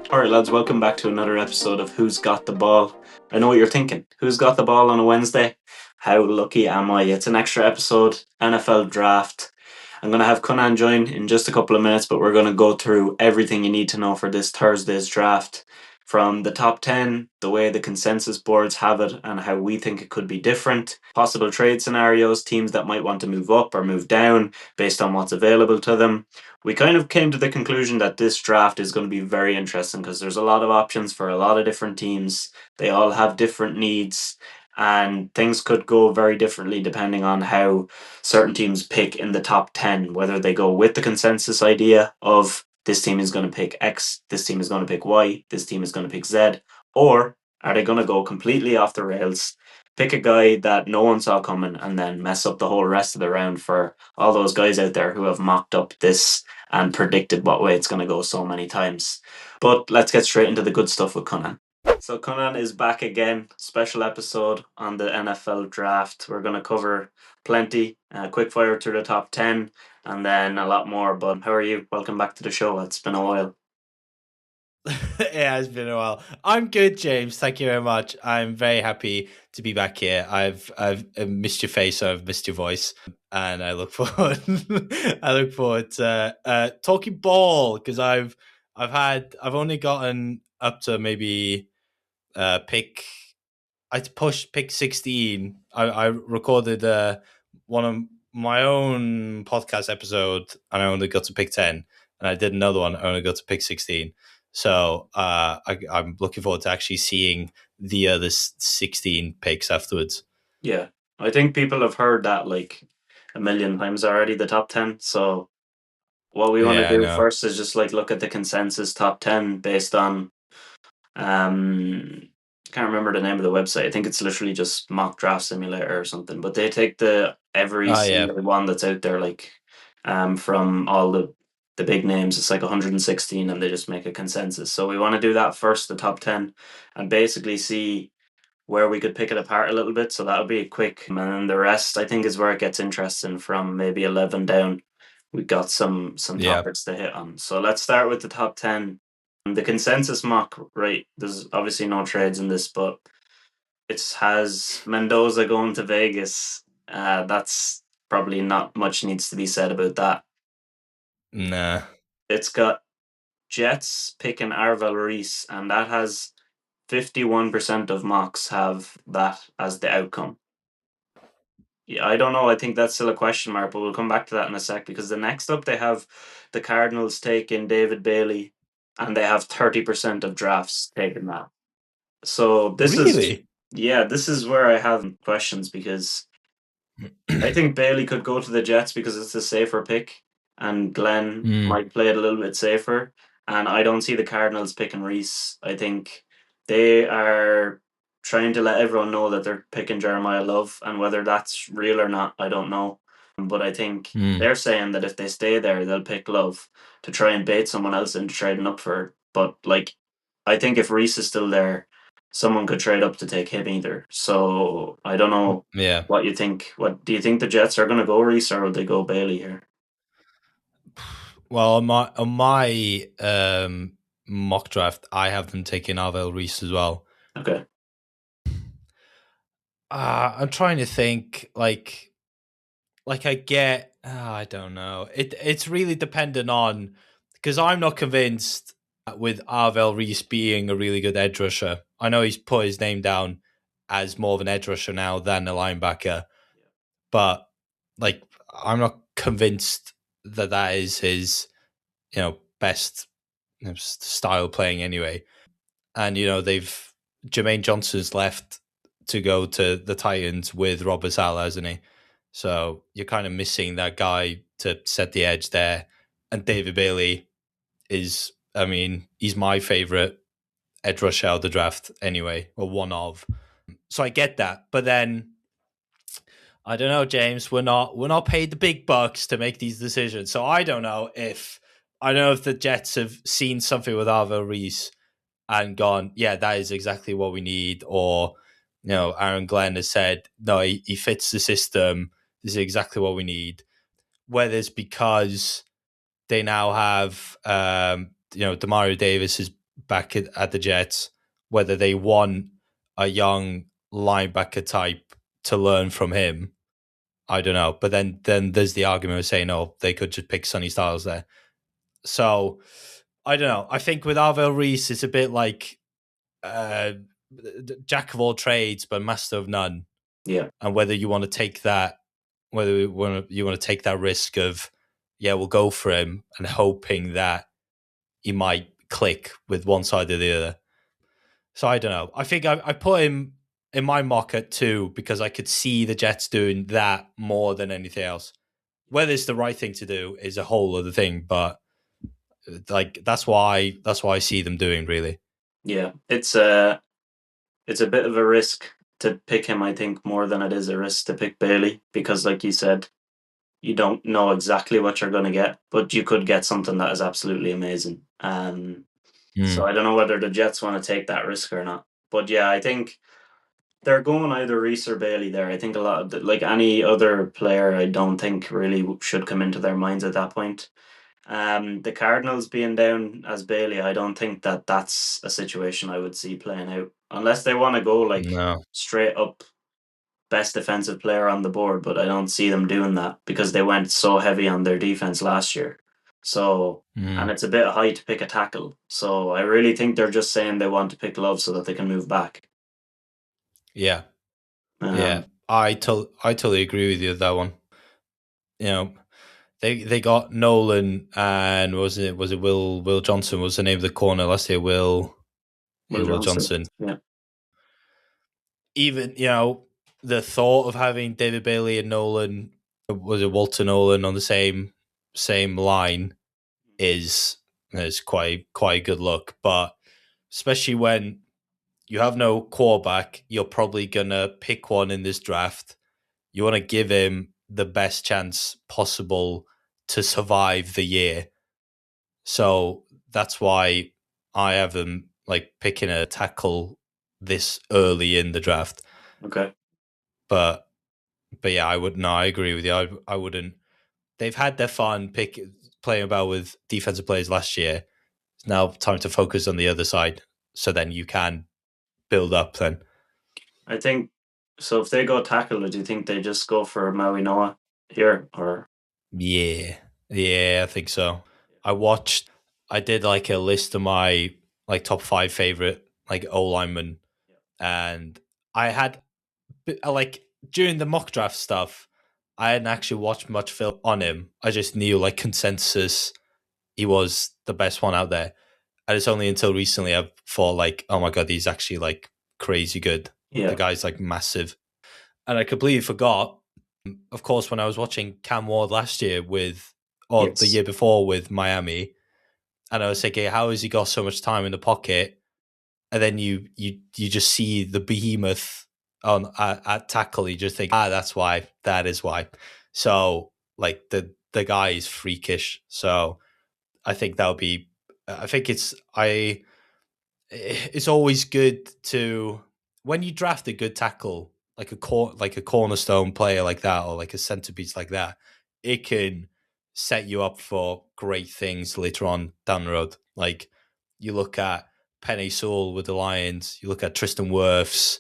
All right, lads, welcome back to another episode of Who's Got the Ball. I know what you're thinking. Who's got the ball on a Wednesday? How lucky am I? It's an extra episode, NFL draft. I'm going to have Conan join in just a couple of minutes, but we're going to go through everything you need to know for this Thursday's draft from the top 10, the way the consensus boards have it, and how we think it could be different, possible trade scenarios, teams that might want to move up or move down based on what's available to them. We kind of came to the conclusion that this draft is going to be very interesting because there's a lot of options for a lot of different teams. They all have different needs, and things could go very differently depending on how certain teams pick in the top 10, whether they go with the consensus idea of this team is going to pick X, this team is going to pick Y, this team is going to pick Z, or are they going to go completely off the rails, pick a guy that no one saw coming, and then mess up the whole rest of the round for all those guys out there who have mocked up this and predicted what way it's going to go so many times. But let's get straight into the good stuff with Conan. So Conan is back again, special episode on the NFL draft. We're going to cover plenty, quick fire through the top 10, and then a lot more. But how are you? Welcome back to the show. It's been a while. Yeah, it's been a while. I'm good, James. Thank you very much. I'm very happy to be back here. I've missed your face, I've missed your voice, and I look forward. I look forward to talking ball because I've only gotten up to maybe pick. I pushed pick 16. I recorded one of my own podcast episode, and I only got to pick 10. And I did another one. I only got to pick 16. So I'm looking forward to actually seeing the other 16 picks afterwards. Yeah, I think people have heard that like a million times already, the top 10. So what we want to Yeah, I do know. first is just like look at the consensus top 10 based on I can't remember the name of the website. I think it's literally just mock draft simulator or something, but they take the every Oh, yeah. single one that's out there, like from all the big names. It's like 116, and they just make a consensus. So we want to do that first, the top 10, and basically see where we could pick it apart a little bit. So that would be a quick, and then the rest I think is where it gets interesting from maybe 11 down. We got some Yeah. topics to hit on. So let's start with the top 10. The consensus mock, right? There's obviously no trades in this, but it has Mendoza going to Vegas. That's probably not much needs to be said about that. Nah. It's got Jets picking Arvel Reese, and that has 51% of mocks have that as the outcome. Yeah, I don't know. I think that's still a question mark, but we'll come back to that in a sec because the next up they have the Cardinals taking David Bailey, and they have 30% of drafts taking that. So Really? this is where I have questions because I think Bailey could go to the Jets because it's a safer pick, and Glenn might play it a little bit safer. And I don't see the Cardinals picking Reese. I think they are trying to let everyone know that they're picking Jeremiah Love, and whether that's real or not, I don't know. But I think they're saying that if they stay there, they'll pick Love to try and bait someone else into trading up for it. But like, I think if Reese is still there, someone could trade up to take him either. So I don't know Yeah. what you think. What do you think the Jets are going to go Reese, or will they go Bailey here? Well, on my mock draft, I have them taking Arvel Reese as well. Okay. I'm trying to think, like I get, I don't know. It's really dependent on, because I'm not convinced with Arvel Reese being a really good edge rusher. I know he's put his name down as more of an edge rusher now than a linebacker, but like I'm not convinced that that is his best style playing anyway. And they've Jermaine Johnson's left to go to the Titans with Robert Saleh, hasn't he? So you're kind of missing that guy to set the edge there. And David Bailey is, I mean, he's my favorite edge rusher out of the draft anyway, or one of. So I get that, but then I don't know, James. We're not paid the big bucks to make these decisions, so I don't know if the Jets have seen something with Arvel Reese and gone, yeah, that is exactly what we need, or Aaron Glenn has said, no, he fits the system. This is exactly what we need. Whether it's because they now have, Demario Davis is back at the Jets, whether they want a young linebacker type to learn from him. I don't know. But then there's the argument of saying, oh, they could just pick Sonny Styles there. So I don't know. I think with Arvell Reese, it's a bit like jack of all trades, but master of none. Yeah. And whether you want to take that, whether you want to take that risk of, yeah, we'll go for him and hoping that he might click with one side or the other. So I don't know. I think I put him in my mock at 2 because I could see the Jets doing that more than anything else. Whether it's the right thing to do is a whole other thing, but like that's why I see them doing, really. Yeah, it's a bit of a risk to pick him, I think, more than it is a risk to pick Bailey, because like you said, you don't know exactly what you're going to get, but you could get something that is absolutely amazing. So I don't know whether the Jets want to take that risk or not. But yeah, I think they're going either Reese or Bailey there. I think a lot of like any other player, I don't think really should come into their minds at that point. The Cardinals being down as Bailey, I don't think that that's a situation I would see playing out unless they want to go like No. straight up best defensive player on the board. But I don't see them doing that because they went so heavy on their defense last year. So and it's a bit high to pick a tackle. So I really think they're just saying they want to pick Love so that they can move back. Yeah. Yeah. I totally agree with you with that one. You know, they got Nolan and was it Will Johnson was the name of the corner last year? Will Johnson. Yeah. Even, the thought of having David Bailey and Nolan, was it Walter Nolan on the same line is quite a good look. But especially when you have no quarterback, you're probably gonna pick one in this draft. You want to give him the best chance possible to survive the year. So that's why I have them like picking a tackle this early in the draft. Okay. But yeah, I agree with you. I wouldn't. They've had their fun playing about with defensive players last year. It's now time to focus on the other side, so then you can build up. Then I think so. If they go tackle, do you think they just go for Maui Noah here or? yeah, I think so. I did like a list of my like top 5 favorite like O linemen, and I had like during the mock draft stuff, I hadn't actually watched much film on him. I just knew like consensus he was the best one out there. And it's only until recently I've thought like, oh my god, he's actually like crazy good. Yeah. The guy's like massive. And I completely forgot, of course, when I was watching Cam Ward last year the year before with Miami, and I was thinking, how has he got so much time in the pocket? And then you just see the behemoth on at tackle. You just think, that's why. That is why. So like the guy is freakish. So I think that would be. I think it's always good to, when you draft a good tackle, like a cornerstone player like that, or like a centerpiece like that, it can set you up for great things later on down the road. Like you look at Penny Sewell with the Lions, you look at Tristan Wirfs,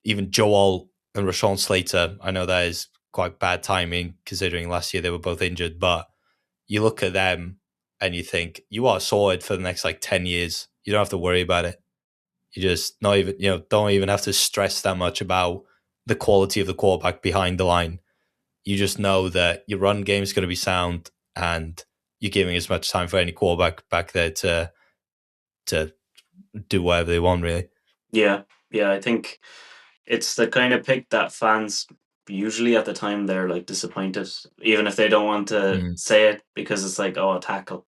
even Joel and Rashawn Slater. I know that is quite bad timing considering last year they were both injured, but you look at them and you think you are sorted for the next like 10 years. You don't have to worry about it. You just not even, don't even have to stress that much about the quality of the quarterback behind the line. You just know that your run game is going to be sound and you're giving as much time for any quarterback back there to do whatever they want, really. Yeah. I think it's the kind of pick that fans usually at the time they're like disappointed, even if they don't want to say it, because it's like, oh, a tackle.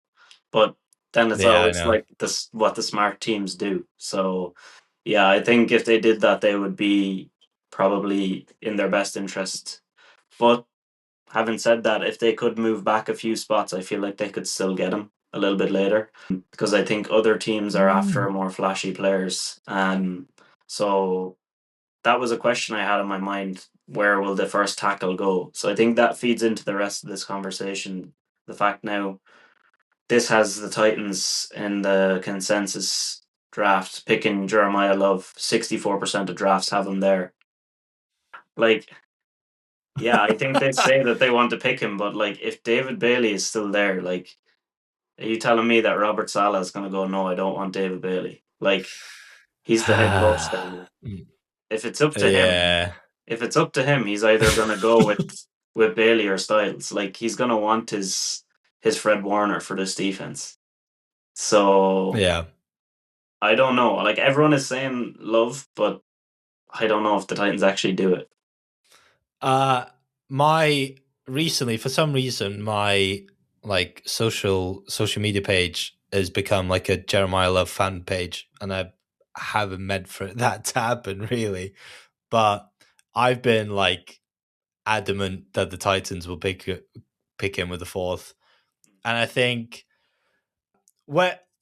But then it's Yeah, I always know. like this what the smart teams do. So yeah, I think if they did that, they would be probably in their best interest. But having said that, if they could move back a few spots, I feel like they could still get him a little bit later, because I think other teams are after more flashy players. So that was a question I had in my mind. Where will the first tackle go? So I think that feeds into the rest of this conversation. The fact now this has the Titans in the consensus draft picking Jeremiah Love. 64% of drafts have him there. Like, yeah, I think they say that they want to pick him, but like, if David Bailey is still there, like, are you telling me that Robert Saleh is going to go? No, I don't want David Bailey. Like, he's the head coach there now. If it's up to him, Yeah, if it's up to him, he's either going to go with Bailey or Styles. Like, he's going to want his Fred Warner for this defense. So yeah. I don't know. Like, everyone is saying Love, but I don't know if the Titans actually do it. Uh my recently, for some reason, my like social media page has become like a Jeremiah Love fan page, and I haven't meant for that to happen really. But I've been like adamant that the Titans will pick him with the fourth. And I think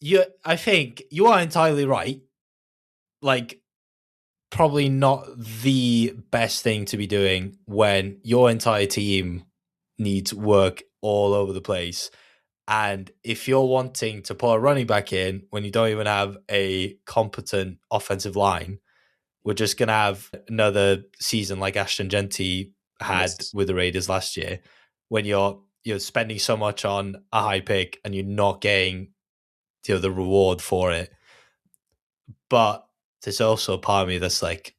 you are entirely right. Like, probably not the best thing to be doing when your entire team needs work all over the place. And if you're wanting to put a running back in when you don't even have a competent offensive line, we're just going to have another season like Ashton Genty had Yes. with the Raiders last year, when you're spending so much on a high pick and you're not getting the reward for it. But there's also a part of me that's like,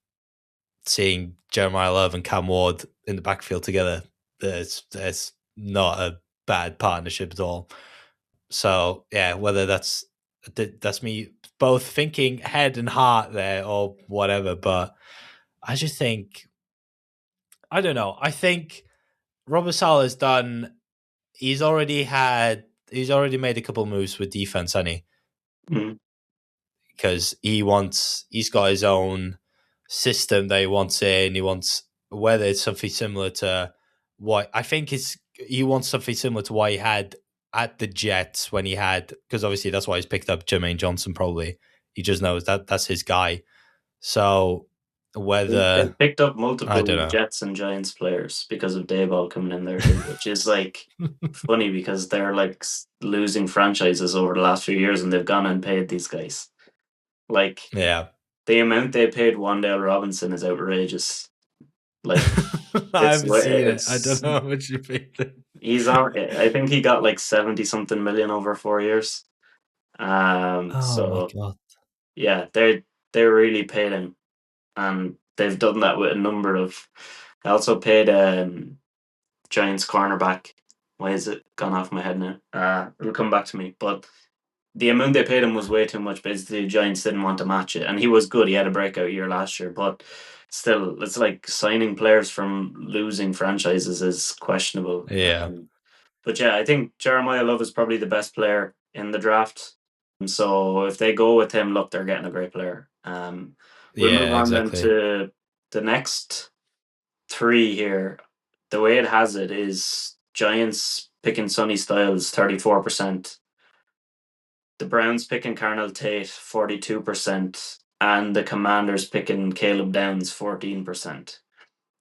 seeing Jeremiah Love and Cam Ward in the backfield together, there's not a bad partnership at all. So yeah, whether that's me both thinking head and heart there or whatever, but I just think, I don't know. I think Robert Saleh's done. He's already made a couple moves with defense, hasn't he? Mm. Because he's got his own system that he wants in. He wants, whether it's something similar to what I think is, he wants something similar to what he had at the Jets when he had, because obviously that's why he's picked up Jermaine Johnson. Probably he just knows that that's his guy. So They whether, picked up I don't multiple know. Jets and Giants players because of Dayball coming in there too, which is like funny because they're like losing franchises over the last few years and they've gone and paid these guys. Like, Yeah. the amount they paid Wandale Robinson is outrageous. Like, I it's haven't seen it. I don't it's know how much you paid them. he's on. I think he got like 70 something million over 4 years. Oh my So god. yeah, they really paid him, and they've done that with a number of. I also paid Giants cornerback. Why is it gone off my head now? It'll come back to me. But the amount they paid him was way too much. Basically, the Giants didn't want to match it, and he was good. He had a breakout year last year, but still, it's like signing players from losing franchises is questionable. Yeah. But yeah, I think Jeremiah Love is probably the best player in the draft. And so if they go with him, look, they're getting a great player. We'll move Yeah, on then exactly. to the next three here. The way it has it is Giants picking Sonny Styles 34%, the Browns picking Carnell Tate 42%, and the Commanders picking Caleb Downs 14%.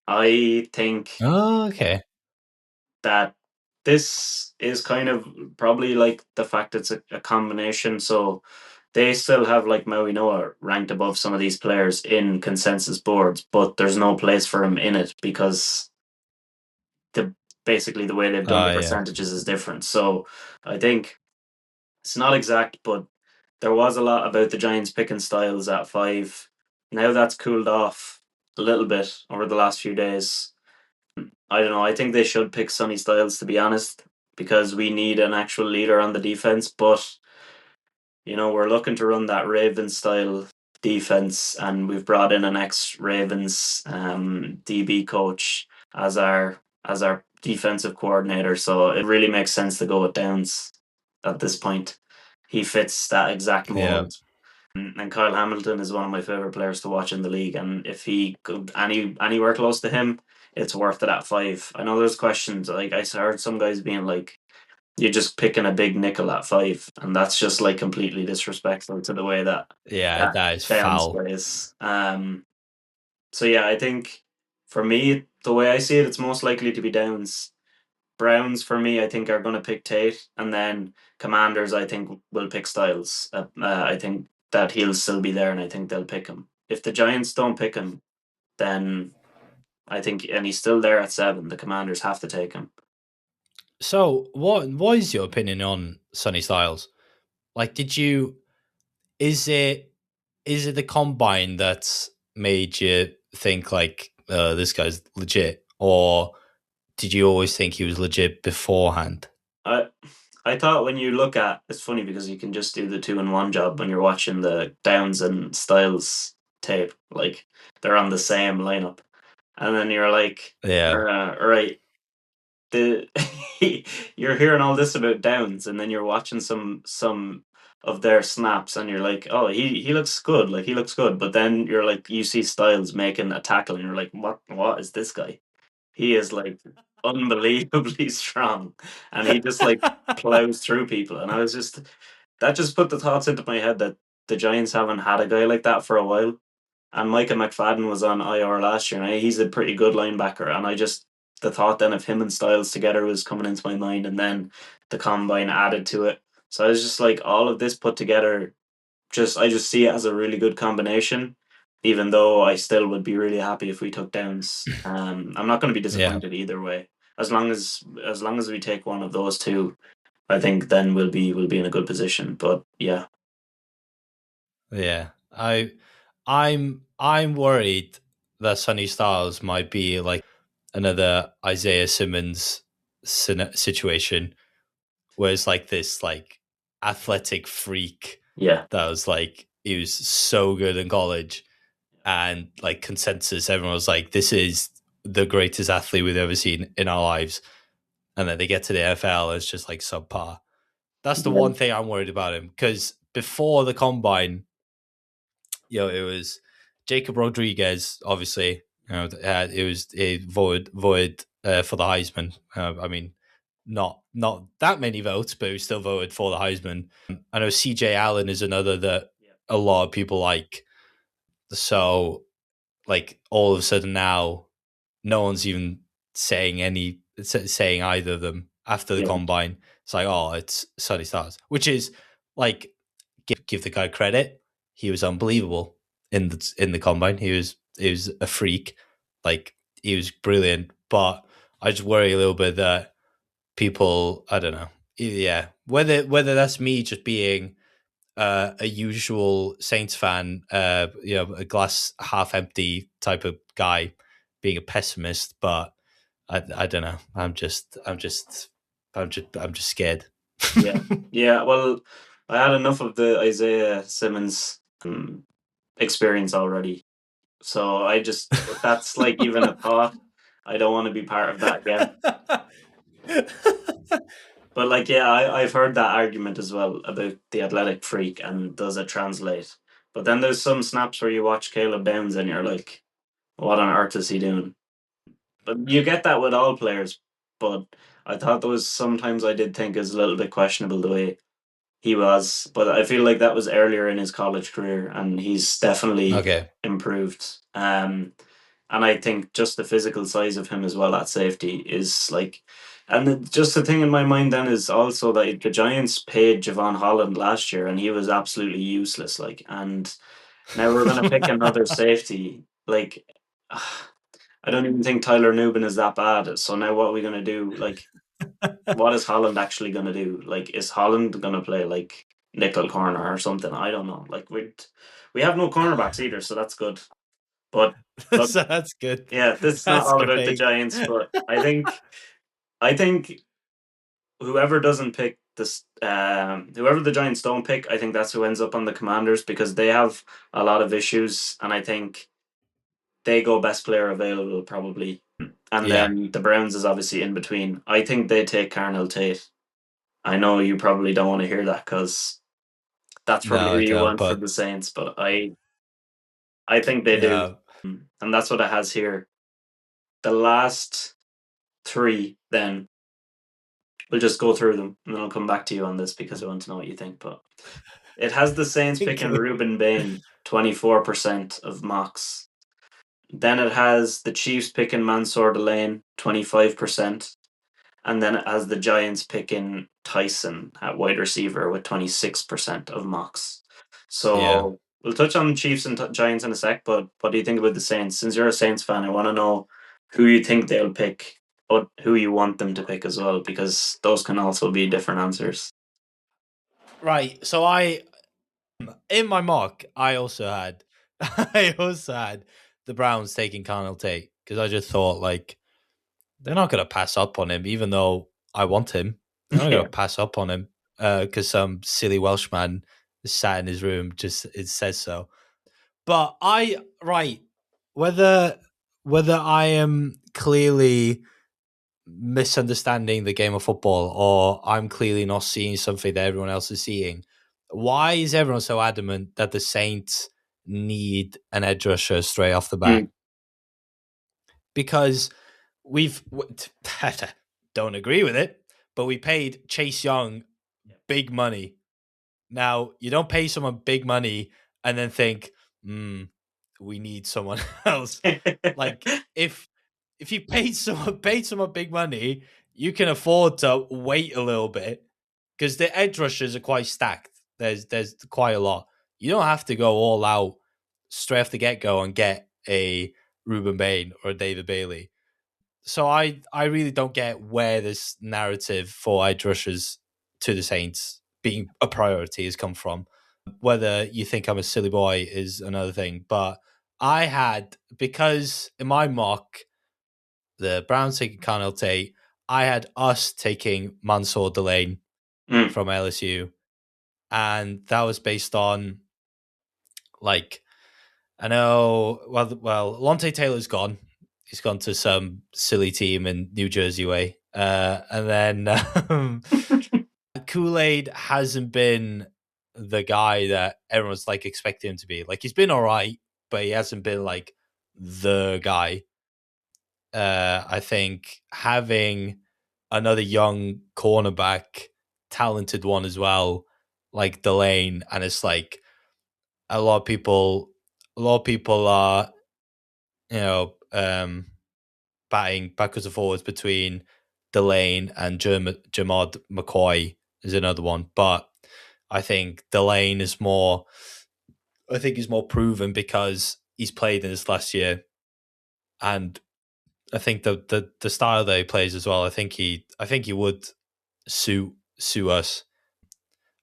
I think Oh, okay. that this is kind of probably like the fact it's a combination. So they still have like Maui Noah ranked above some of these players in consensus boards, but there's no place for him in it because the basically the way they've done the Oh, yeah. percentages is different. So I think it's not exact, but there was a lot about the Giants picking Styles at 5. Now that's cooled off a little bit over the last few days. I don't know. I think they should pick Sonny Styles, to be honest, because we need an actual leader on the defense. But we're looking to run that Ravens style defense, and we've brought in an ex Ravens DB coach as our defensive coordinator. So it really makes sense to go with Downs at this point. He fits that exact Yeah. mold. And Kyle Hamilton is one of my favorite players to watch in the league. And if he could anywhere close to him, it's worth it at 5. I know there's questions. Like, I heard some guys being like, "You're just picking a big nickel at 5," and that's just like completely disrespectful to the way that Yeah, that that is Downs foul. plays. So yeah, I think for me, the way I see it, it's most likely to be Downs. Browns for me, I think are going to pick Tate, and then Commanders, I think will pick Styles. I think that he'll still be there, and I think they'll pick him. If the Giants don't pick him, then I think, and he's still there at 7. The Commanders have to take him. So, what is your opinion on Sonny Styles? Like, is it the combine that's made you think like this guy's legit, or did you always think he was legit beforehand? I thought when you look at, it's funny because you can just do the 2-in-1 job when you're watching the Downs and Styles tape. Like they're on the same lineup, and then you're like, Yeah, all right, the you're hearing all this about Downs, and then you're watching some of their snaps, and you're like, oh, he looks good, like he looks good. But then you're like, you see Styles making a tackle, and you're like, what is this guy? He is like unbelievably strong, and he just like plows through people. And I was just that just put the thoughts into my head that the Giants haven't had a guy like that for a while. And Micah McFadden was on IR last year, and he's a pretty good linebacker. And I just the thought then of him and Styles together was coming into my mind, and then the combine added to it. So I was just like, all of this put together, I just see it as a really good combination. Even though I still would be really happy if we took Downs. I'm not going to be yeah, disappointed either way. As long as we take one of those two, I think then we'll be in a good position. But yeah, yeah. I'm worried that Sonny Styles might be like another Isaiah Simmons situation, where it's like this like athletic freak yeah, that was like he was so good in college, and like consensus, everyone was like, this is the greatest athlete we've ever seen in our lives. And then they get to the NFL, it's just like subpar. That's the yeah, one thing I'm worried about him, because before the combine, it was Jacob Rodriguez, obviously. It was a void for the Heisman. I mean, not that many votes, but he was still voted for the Heisman. I know CJ Allen is another that a lot of people like. So, like, all of a sudden now, no one's even saying either of them after the yeah, combine. It's like, oh, it's Sonny Stars, which is like, give the guy credit. He was unbelievable in the combine. He was a freak. Like, he was brilliant. But I just worry a little bit that people, I don't know, yeah, whether that's me just being a usual Saints fan, a glass half empty type of guy, being a pessimist. But I don't know. I'm just scared. yeah, yeah. Well, I had enough of the Isaiah Simmons experience already. So I just, if that's like even a thought, I don't want to be part of that again. But like, yeah, I've heard that argument as well about the athletic freak and does it translate? But then there's some snaps where you watch Caleb Downs and you're like, what on earth is he doing? But you get that with all players. But I thought there was sometimes I did think is a little bit questionable the way he was. But I feel like that was earlier in his college career, and he's definitely Okay. improved. And I think just the physical size of him as well at safety is like, and just the thing in my mind then is also that the Giants paid Javon Holland last year, and he was absolutely useless. Like, and now we're going to pick another safety. Like, I don't even think Tyler Nubin is that bad. So now what are we going to do? Like, what is Holland actually going to do? Like, is Holland going to play like nickel corner or something? I don't know. Like, we have no cornerbacks either, so that's good. But look, So that's good. yeah, this is not That's all about the great. Giants, but I think whoever doesn't pick this, whoever the Giants don't pick, I think that's who ends up on the Commanders because they have a lot of issues, and I think they go best player available probably, and Yeah. then the Browns is obviously in between. I think they take Carnell Tate. I know you probably don't want to hear that because that's probably No, who I you don't. want for But the Saints, but I think they do, yeah. and that's what it has here. The last three, then we'll just go through them, and then I'll come back to you on this because I want to know what you think. But it has the Saints picking Okay. Ruben Bain, 24% of mocks. Then it has the Chiefs picking Mansour Delane, 25%. And then it has the Giants picking Tyson at wide receiver with 26% of mocks. Yeah. So we'll touch on Chiefs and Giants in a sec, but what do you think about the Saints? Since you're a Saints fan, I want to know who you think they'll pick, but who you want them to pick as well, because those can also be different answers. Right. So in my mock, I also had I also had the Browns taking Connell Tate because I just thought like they're not going to pass up on him, even though I want him. They're not going Yeah. to pass up on him because some silly Welshman sat in his room. Just it says so. But right whether whether I am clearly misunderstanding the game of football or I'm clearly not seeing something that everyone else is seeing. Why is everyone so adamant that the Saints need an edge rusher straight off the bat? Mm. Because we've don't agree with it, but we paid Chase Young big money. Now you don't pay someone big money and then think, we need someone else. Like if you paid someone big money, you can afford to wait a little bit because the edge rushers are quite stacked. There's quite a lot. You don't have to go all out straight off the get go and get a Ruben Bain or a David Bailey. So I really don't get where this narrative for edge rushers to the Saints being a priority has come from. Whether you think I'm a silly boy is another thing, but I had because in my mock the Browns taking Connell Tate, I had us taking Mansour Delane Mm. from LSU, and that was based on like I know well Lonte Taylor's gone. He's gone to some silly team in New Jersey way. And then Kool-Aid hasn't been the guy that everyone's like expecting him to be. Like he's been all right, but he hasn't been like the guy. I think having another young cornerback, talented one as well, like Delane, and it's like a lot of people are, you know, batting backwards and forwards between Delane and Jamad McCoy is another one, but I think Delane is more. I think he's more proven because he's played in this last year, and I think the style that he plays as well. I think he would suit us.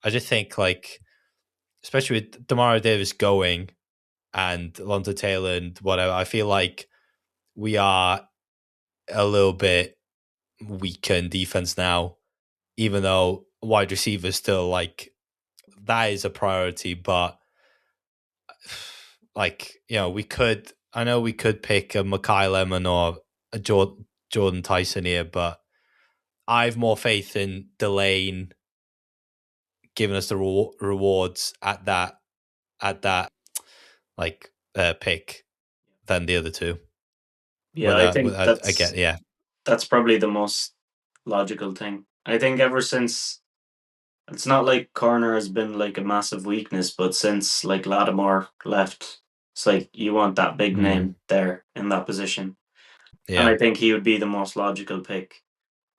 I just think like, especially with Demario Davis going and Alonzo Taylor and whatever, I feel like we are a little bit weaker in defense now, even though wide receiver still like that is a priority. But like we could. I know we could pick a Makai Lemon or a Jordan Tyson here, but I've more faith in Delane giving us the rewards at that like pick than the other two. Yeah, I think I get that's probably the most logical thing. I think ever since it's not like corner has been like a massive weakness, but since like Lattimore left, it's like you want that big mm, name there in that position. And yeah. I think he would be the most logical pick.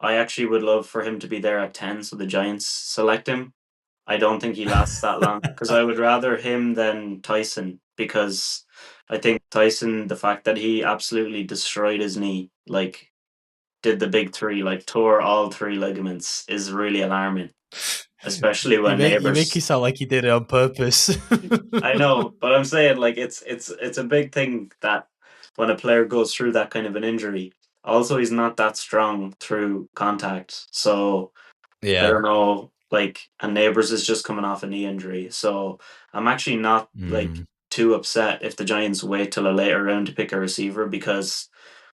I actually would love for him to be there at 10 so the Giants select him. I don't think he lasts that long because I would rather him than Tyson because I think Tyson, the fact that he absolutely destroyed his knee, like did the big three, like tore all three ligaments, is really alarming, especially when You make neighbors. it sound like you did it on purpose. I know, but I'm saying like it's a big thing that when a player goes through that kind of an injury. Also, he's not that strong through contact, so I Yeah. don't know. Like, and neighbors is just coming off a knee injury, so I'm actually not like Mm, too upset if the Giants wait till a later round to pick a receiver because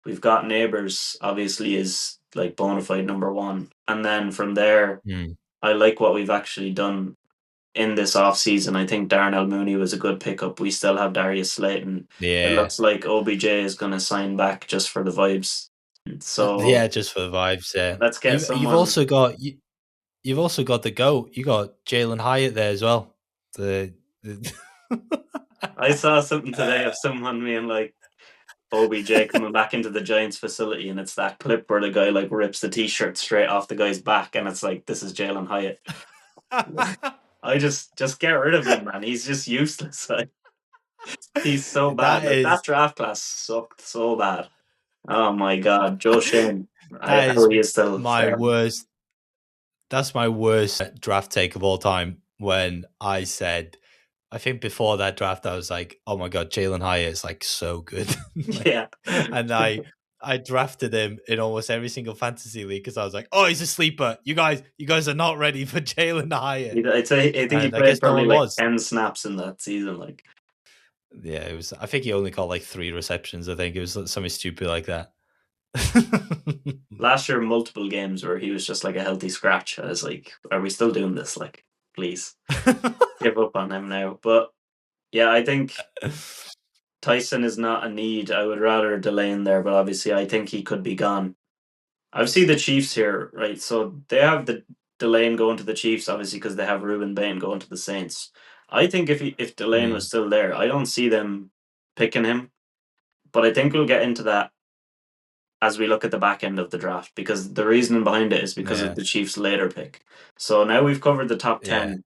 we've got neighbors. Obviously, is like bona fide number one, and then from there, mm. I like what we've actually done in this off season. I think Darnell Mooney was a good pickup. We still have Darius Slayton. It Yeah. looks like OBJ is going to sign back just for the vibes. So Yeah, just for the vibes, yeah. let's get You've someone. also got you've also got the GOAT. You got Jalen Hyatt there as well. The I saw something today of someone being like, OBJ coming back into the Giants facility, and it's that clip where the guy like rips the t-shirt straight off the guy's back, and it's like, this is Jalen Hyatt. I just get rid of him, man. He's just useless. Like, he's so bad. That Like, that is draft class sucked so bad. Oh my god, Joe Shane. that How is he is still my fair. worst. That's my worst draft take of all time. When I said, I think before that draft, I was like, "Oh my god, Jalen Hyatt is like so good," Yeah. and I drafted him in almost every single fantasy league because I was like, "Oh, he's a sleeper. You guys are not ready for Jalen Hyatt," I'd say I think he and I played guess no probably one like was. 10 snaps in that season. Like Yeah, it was. I think he only caught like 3 receptions. I think it was something stupid like that. last year, multiple games where he was just like a healthy scratch. I was like, are we still doing this? Like, please give up on him now. But yeah, I think Tyson is not a need. I would rather Delane there, but obviously I think he could be gone. I've seen the Chiefs here, right? So they have the Delane going to the Chiefs, obviously, because they have Ruben Bain going to the Saints. I think if Delane was Mm, still there, I don't see them picking him. But I think we'll get into that as we look at the back end of the draft, because the reasoning behind it is because of yeah, the Chiefs' later pick. So now we've covered the top yeah. 10.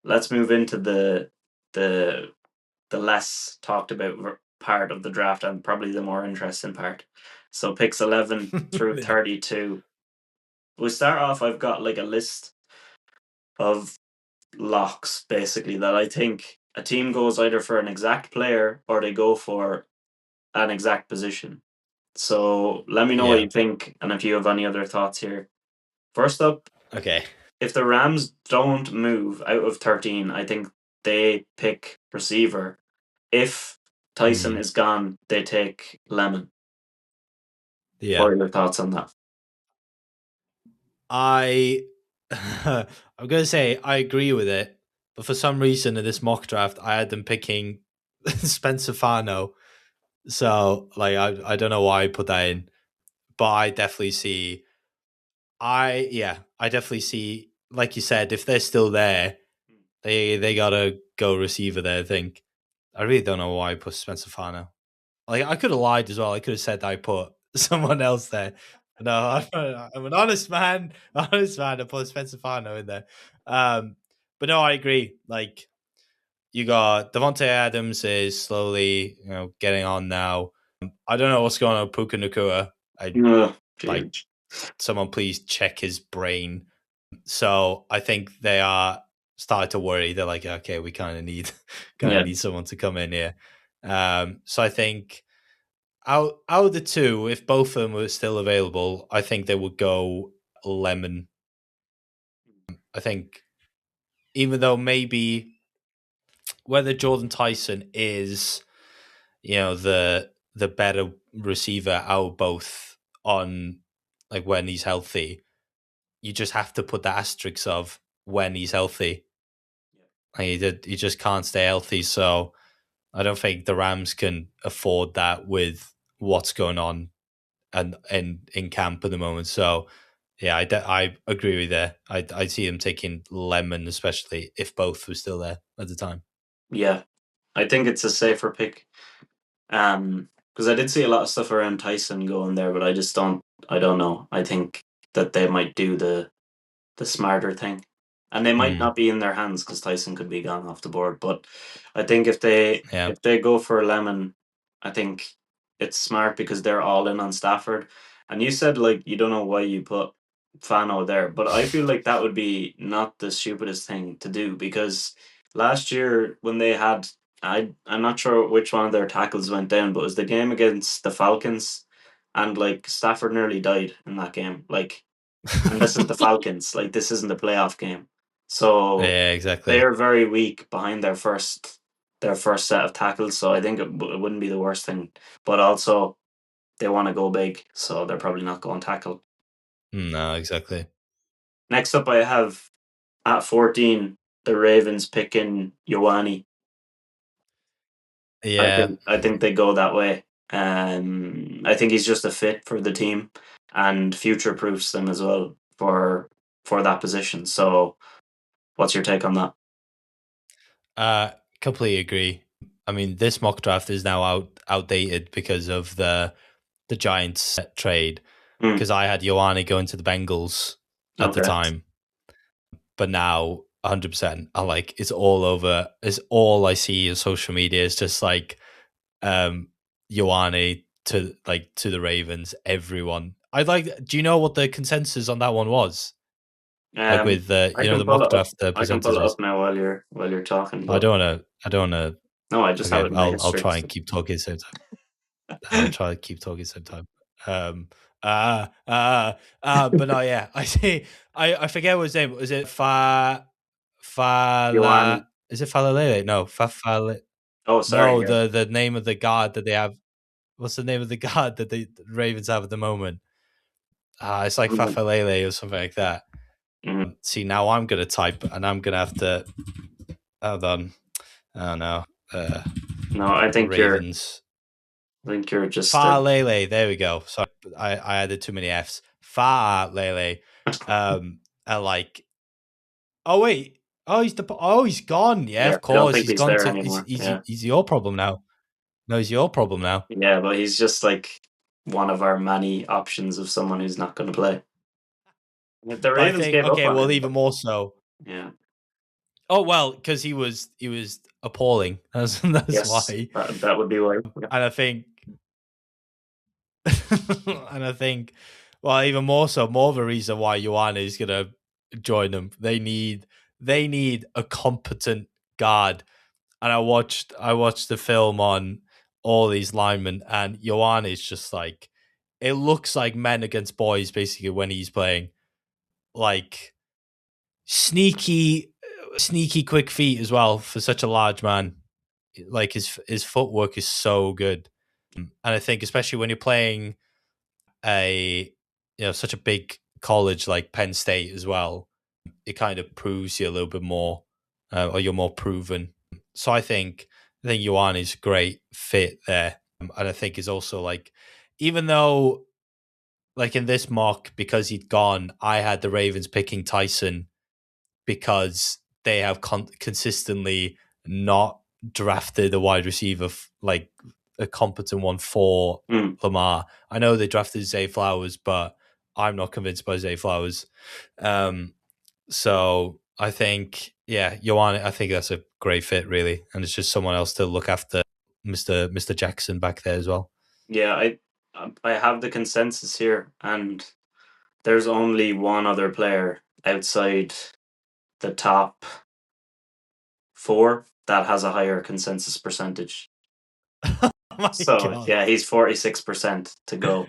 Let's move into the the less talked about part of the draft, and probably the more interesting part. So picks 11 through Yeah. 32. We start off, I've got like a list of locks basically that I think a team goes either for an exact player or they go for an exact position. So let me know what Yeah. you think and if you have any other thoughts here. First up, Okay. if the Rams don't move out of 13, I think they pick receiver. If Tyson Mm, is gone, they take Lemon. What yeah. are your thoughts on that? I I'm gonna say I agree with it, but for some reason in this mock draft I had them picking Spencer Fano. So like I don't know why I put that in, but I definitely see, like you said, if they're still there, they gotta go receiver there, I think. I really don't know why I put Spencer Fano. Like I could have lied as well. I could have said I put someone else there. No, I'm an honest man. Honest man. I put Spencer Fano in there. But no, I agree. Like you got Devontae Adams is slowly, getting on now. I don't know what's going on with Puka Nakua. I Oh, like geez. someone please check his brain. So I think they are starting to worry. They're like, okay, we kind of need kind of Yeah, need someone to come in here. So I think out of the two, if both of them were still available, I think they would go Lemon. I think even though maybe whether Jordan Tyson is, the better receiver out of both on like when he's healthy, you just have to put the asterisk of when he's healthy. Like he just can't stay healthy. So I don't think the Rams can afford that with what's going on and in camp at the moment. So yeah, I agree with that. I see him taking Lemon, especially if both were still there at the time. yeah. I think it's a safer pick. Because I did see a lot of stuff around Tyson going there, but I just don't. I don't know. I think that they might do the smarter thing, and they might Mm, not be in their hands because Tyson could be gone off the board. But I think yeah. if they go for Lemon, I think it's smart because they're all in on Stafford. And you said like you don't know why you put Fano there, but I feel like that would be not the stupidest thing to do because last year when they had I'm not sure which one of their tackles went down, but it was the game against the Falcons, and like Stafford nearly died in that game. Like, and this is the Falcons. Like, this isn't a playoff game, so Yeah, exactly. they're very weak behind their first set of tackles. So I think it wouldn't be the worst thing, but also they want to go big, so they're probably not going tackle. No, exactly. Next up, I have at 14 the Ravens picking Ioane. Yeah. I think they go that way. I think he's just a fit for the team and future proofs them as well for that position. So, what's your take on that? Uh, completely agree. I mean, this mock draft is now outdated because of the Giants trade. Mm, Because I had Ioane going to the Bengals at the okay. time, but now 100%. I like it's all over. It's all I see on social media. It's just like Ioane to the Ravens. Everyone. I'd like. Do you know what the consensus on that one was? Like Um, with the I can the pull mock it up. draft the I can pull it percentages. up now while you're talking. I But don't wanna. I don't wanna. no, I just have Okay, it in my I'll history. try and keep talking same time. I'll try to keep talking same time. Um, but no, yeah, I see. I forget what his name was. It Ioane. Fala? Is it Falalele? No, Fafale. Oh, sorry. No, Yeah. the name of the guard that they have. What's the name of the guard that the Ravens have at the moment? It's like Mhm. Fafalele or something like that. Mhm. See, now I'm gonna type and I'm gonna have to. Hold on. Oh no. No, I think you're. Ravens. I think you're just. Fa Lele. There we go. Sorry, I added too many F's. Fa Lele. And like, oh wait, he's gone. Yeah, Yeah, of I don't course, think he's he's gone there to. anymore. Yeah, He's your problem now. No, he's your problem now. yeah, but he's just like one of our many options of someone who's not going to play. If the But I Ravens think gave up okay, on well, him, even more so. yeah, Oh well, because he was appalling. That's yes, why. that would be why. Yeah. And I think and I think, well, even more so, more of a reason why Ioane is gonna join them. They need a competent guard. And I watched the film on all these linemen, and Ioane is just like it looks like men against boys basically when he's playing. Like sneaky quick feet as well for such a large man. Like his footwork is so good. And I think especially when you're playing a such a big college like Penn State as well, it kind of proves you a little bit more, or you're more proven. So I think Yuan is a great fit there, and I think is also like even though like in this mock because he'd gone, I had the Ravens picking Tyson because they have consistently not drafted a wide receiver like a competent one for Mm, Lamar. I know they drafted Zay Flowers, but I'm not convinced by Zay Flowers. Um, so I think, yeah, Johan, I think that's a great fit, really, and it's just someone else to look after Mister Jackson back there as well. yeah, I have the consensus here, and there's only one other player outside the top four that has a higher consensus percentage. Oh my So god! yeah, he's 46% to go.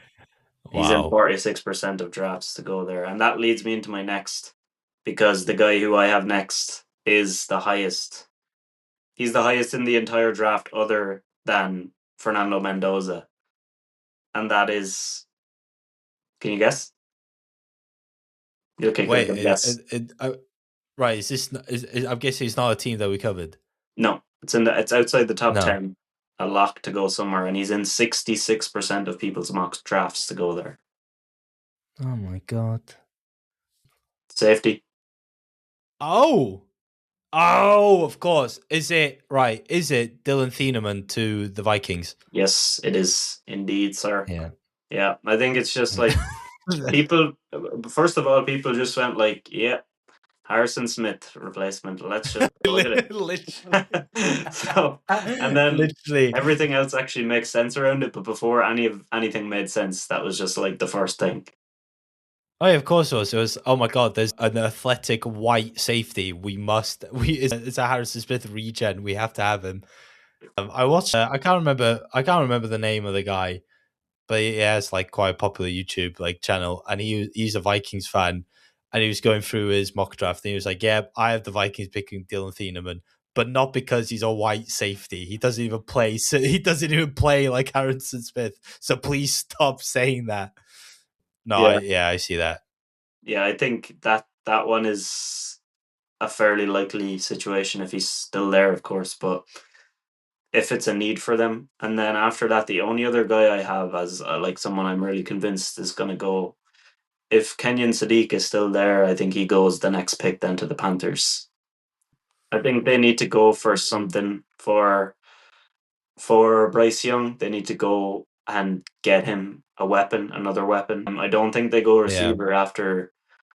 He's in Wow. 46% of drafts to go there. And that leads me into my next, because the guy who I have next is the highest. He's the highest in the entire draft other than Fernando Mendoza. And that is, can you guess? Okay, good. Wait, Good guess. right? Is this? I'm guessing it's not a team that we covered. No, it's outside the top No. 10. A lock to go somewhere, and he's in 66% of people's mock drafts to go there. Oh my god. Safety. Oh. Oh, of course. Is it right? Is it Dylan Thieneman to the Vikings? Yes, it is indeed, sir. Yeah. Yeah, I think it's just Yeah. like people. First of all, people just went like, "Yeah, Harrison Smith replacement. Let's just go with Literally. it." So, and then Literally. everything else actually makes sense around it. But before anything made sense, that was just like the first thing. Oh, yeah, of course it was. It was. Oh my god! There's an athletic white safety. It's a Harrison Smith regen. We have to have him. I watched. I can't remember. I can't remember the name of the guy, but he has like quite a popular YouTube like channel, and he's a Vikings fan, and he was going through his mock draft, and he was like, "Yeah, I have the Vikings picking Dylan Thieneman, but not because he's a white safety. He doesn't even play. So he doesn't even play like Harrison Smith. So please stop saying that." No, Yeah, I see that. yeah. I think that one is a fairly likely situation if he's still there, of course. But if it's a need for them, and then after that, the only other guy I have as like someone I'm really convinced is going to go. If Kenyon Sadiq is still there, I think he goes the next pick then to the Panthers. I think they need to go for something for for Bryce Young, they need to go and get him a weapon, another weapon. I don't think they go Yeah. receiver after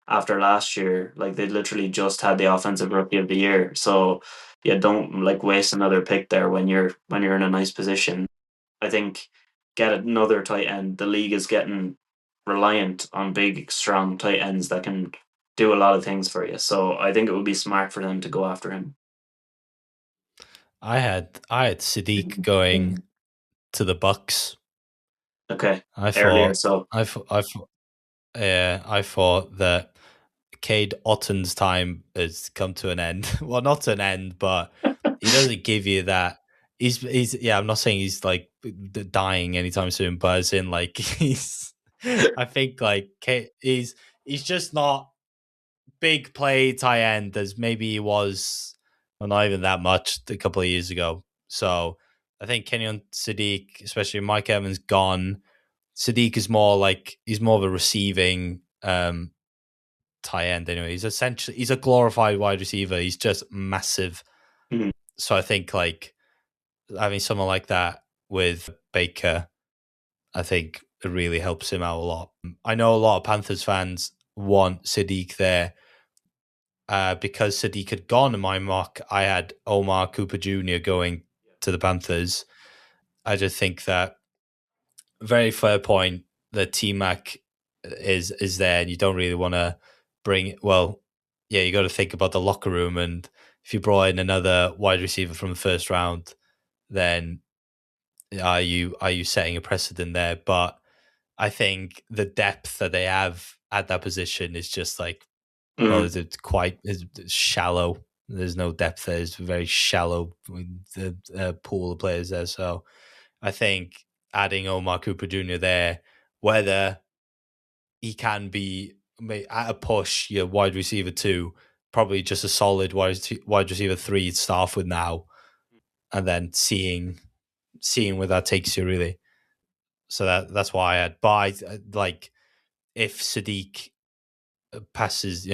last year. Like they literally just had the offensive rookie of the year. So yeah, don't like waste another pick there when you're in a nice position. I think get another tight end. The league is getting reliant on big, strong tight ends that can do a lot of things for you. So I think it would be smart for them to go after him. I had Sadiq going to the Bucks. Okay, I earlier. thought So I thought yeah, I thought that Cade Otton's time has come to an end. Well, not to an end, but he doesn't give you that. He's yeah. I'm not saying he's like dying anytime soon, but as in like he's. I think like he's just not big play tie end as maybe he was. Well, not even that much a couple of years ago. So I think Kenyon Sadiq, especially Mike Evans gone. Sadiq is more like he's more of a receiving tie end anyway. He's a glorified wide receiver. He's just massive. mhm. So I think like having someone like that with Baker, I think it really helps him out a lot. I know a lot of Panthers fans want Sadiq there. Because Sadiq had gone in my mock, I had Omar Cooper Jr. going to the Panthers. I just think that very fair point that T Mac is there, and you don't really want to bring. Well, yeah, you got to think about the locker room, and if you brought in another wide receiver from the first round, then are you setting a precedent there? But I think the depth that they have at that position is just like, well, Mhm. it's shallow. There's no depth there. It's very shallow the pool of players there. So I think adding Omar Cooper Jr. there, whether he can be at a push, your wide receiver two, probably just a solid wide receiver three to start off with now, and then seeing where that takes you really. So that's why I had. But like if Sadiq passes,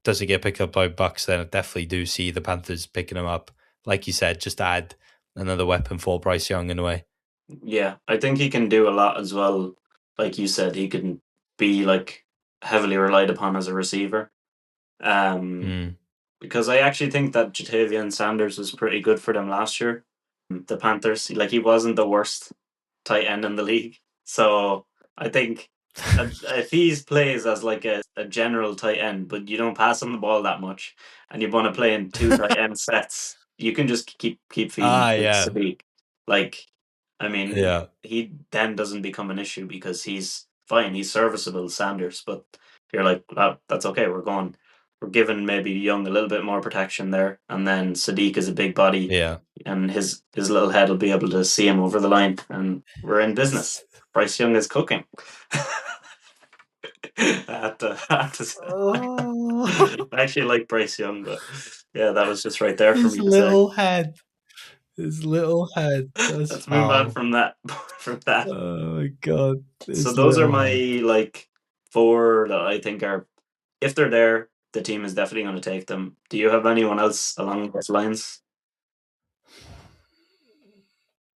doesn't get picked up by Bucks, then I definitely do see the Panthers picking him up. Like you said, just add another weapon for Bryce Young in a way. Yeah, I think he can do a lot as well. Like you said, he can be like heavily relied upon as a receiver. Um, Mm. because I actually think that Jatavian Sanders was pretty good for them last year. The Panthers, like he wasn't the worst tight end in the league. So I think if he plays as like a general tight end, but you don't pass him the ball that much, and you want to play in two tight end sets, you can just keep feeding Yeah, Sadiq. Like, I mean, yeah, he then doesn't become an issue because he's fine, he's serviceable, Sanders. But you're like, oh, that's okay. We're giving maybe Young a little bit more protection there, and then Sadiq is a big body yeah. and his little head will be able to see him over the line, and we're in business. Bryce Young is cooking. Oh, I actually like Bryce Young, but yeah, that was just right there for his me to say. little head, his little head. That's Let's move on foul. from that. From that. Oh my god, So his those are little my head. like four that I think are, if they're there, the team is definitely going to take them. Do you have anyone else along those lines?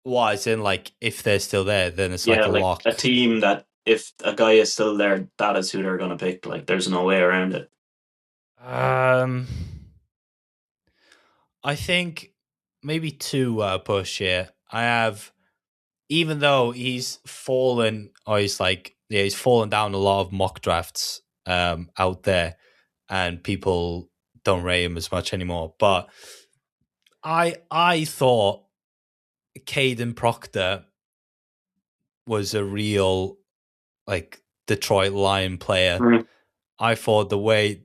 Why? It's in like if they're still there, then it's like Yeah, a like a lock. team that if a guy is still there, that is who they're going to pick. Like, there's no way around it. Um, I think maybe two push here. I have, even though he's fallen, or he's fallen down a lot of mock drafts out there, and people don't rate him as much anymore. But I thought Caden Proctor was a real like Detroit Lion player. Mm. I thought the way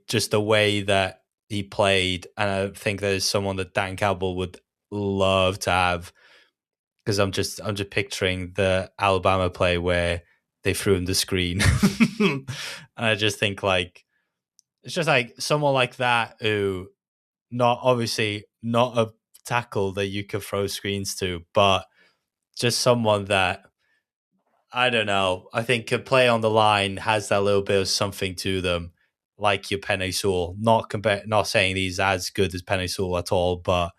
that he played, and I think there's someone that Dan Campbell would love to have, because I'm just picturing the Alabama play where they threw him the screen, and I just think like it's just like someone like that who not obviously not a tackle that you could throw screens to, but just someone that I don't know. I think can play on the line, has that little bit of something to them, like your Penny Sewell. Not saying he's as good as Penny Sewell at all, but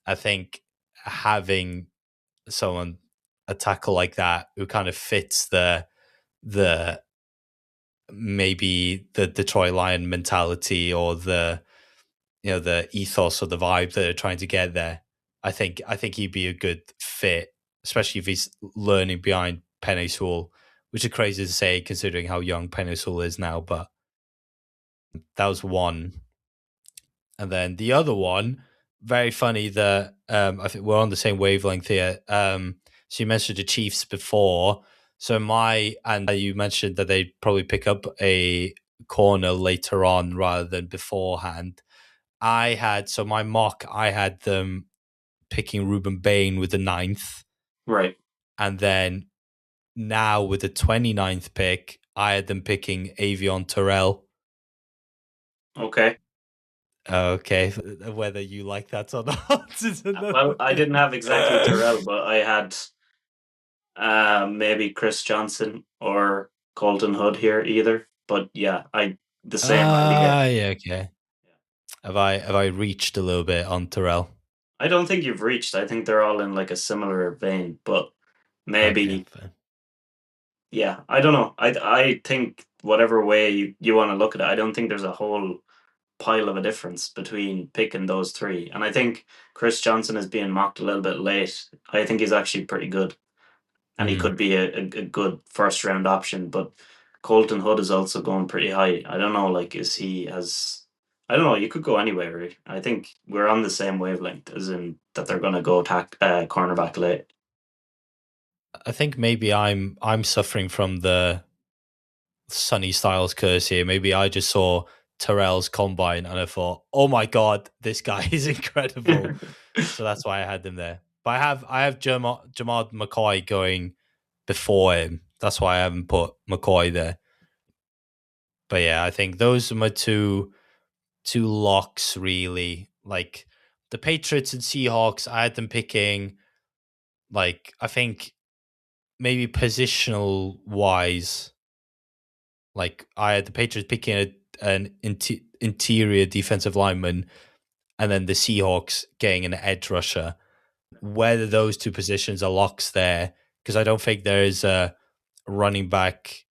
I think having someone a tackle like that who kind of fits the maybe the Detroit Lion mentality or the the ethos or the vibe that they're trying to get there. I think he'd be a good fit, especially if he's learning behind Penny Sewell, which is crazy to say considering how young Penny Sewell is now. But that was one, and then the other one, very funny that I think we're on the same wavelength here. So you mentioned the Chiefs before. So you mentioned that they'd probably pick up a corner later on rather than beforehand. My mock, I had them picking Ruben Bain with the ninth. Right. And then now with the 29th pick, I had them picking Avion Terrell. Okay. Okay. Whether you like that or not is Well, another I didn't thing. have exactly Terrell, but I had maybe Chris Johnson or Colton Hood here either. But yeah, I the same idea. Yeah, okay. Have I reached a little bit on Terrell? I don't think you've reached. I think they're all in like a similar vein, but Okay, maybe fine. yeah. I don't know. I think whatever way you want to look at it, I don't think there's a whole pile of a difference between picking those three. And I think Chris Johnson is being mocked a little bit late. I think he's actually pretty good. And he Mm. could be a good first round option. But Colton Hood is also going pretty high. I don't know, like, is he as I don't know. You could go anywhere. Really. I think we're on the same wavelength, as in that they're going to go attack cornerback late. I think maybe I'm suffering from the Sonny Styles curse here. Maybe I just saw Terrell's combine and I thought, oh my god, this guy is incredible. So that's why I had him there. But I have Jamad McCoy going before him. That's why I haven't put McCoy there. But yeah, I think those are my two locks really. Like the Patriots and Seahawks, I had them picking like I think maybe positional wise. Like I had the Patriots picking an interior defensive lineman, and then the Seahawks getting an edge rusher. Whether those two positions are locks there, because I don't think there is a running back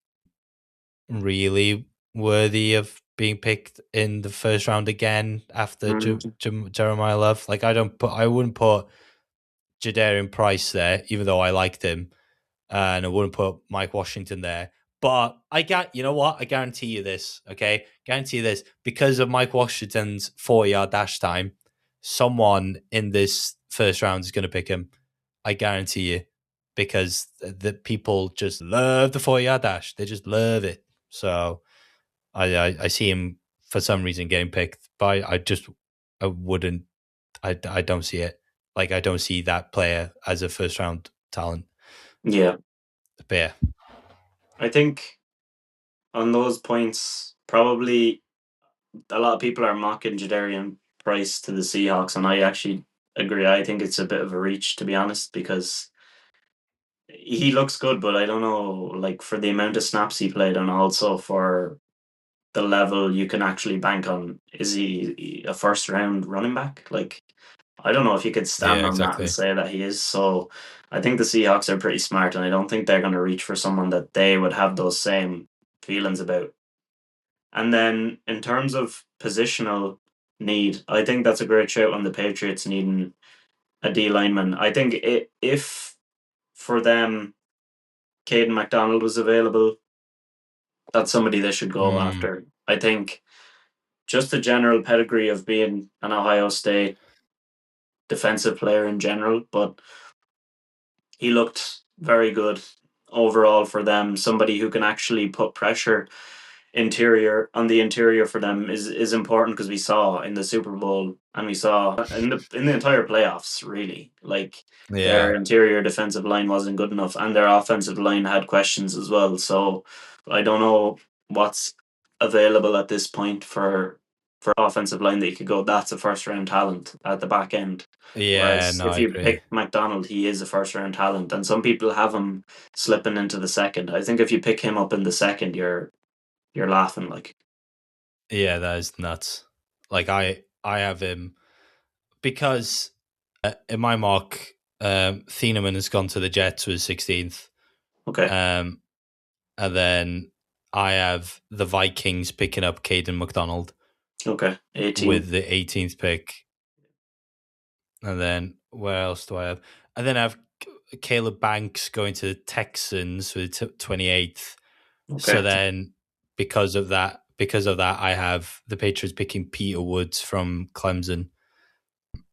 really worthy of being picked in the first round again after Mm, Jeremiah Love. Like I wouldn't put Jadarian Price there, even though I liked him, and I wouldn't put Mike Washington there. But you know what? I guarantee you this, okay? Guarantee you this. Because of Mike Washington's 4-yard dash time, someone in this first round is going to pick him. I guarantee you. Because the people just love the 4-yard dash. They just love it. So I see him for some reason getting picked, but I wouldn't, I don't see it. Like, I don't see that player as a first round talent. yeah, But yeah. I think on those points, probably a lot of people are mocking Jadarian Price to the Seahawks, and I actually agree. I think it's a bit of a reach, to be honest, because he looks good, but I don't know, like, for the amount of snaps he played and also for the level you can actually bank on. Is he a first round running back? Like, I don't know if you could stand Yeah, on that and exactly. say that he is. So I think the Seahawks are pretty smart, and I don't think they're going to reach for someone that they would have those same feelings about. And then in terms of positional need, I think that's a great shout on the Patriots needing a D lineman. I think if for them Caden McDonald was available, that's somebody they should go Mm, after. I think just the general pedigree of being an Ohio State defensive player in general, but he looked very good overall for them. Somebody who can actually put pressure interior for them is important, because we saw in the Super Bowl and we saw in the entire playoffs, really, like, their yeah. interior defensive line wasn't good enough and their offensive line had questions as well. So I don't know what's available at this point for offensive line that you could go, that's a first round talent at the back end. Yeah, Whereas no, if I you agree. pick McDonald, he is a first round talent, and some people have him slipping into the second. I think if you pick him up in the second, you're laughing, like. Yeah, that is nuts. Like I have him because in my mock, Thieneman has gone to the Jets with 16th. Okay. And then I have the Vikings picking up Caden McDonald Okay. 18. with the 18th pick. And then where else do I have? And then I have Caleb Banks going to the Texans with 28th. Okay. So then because of that, I have the Patriots picking Peter Woods from Clemson.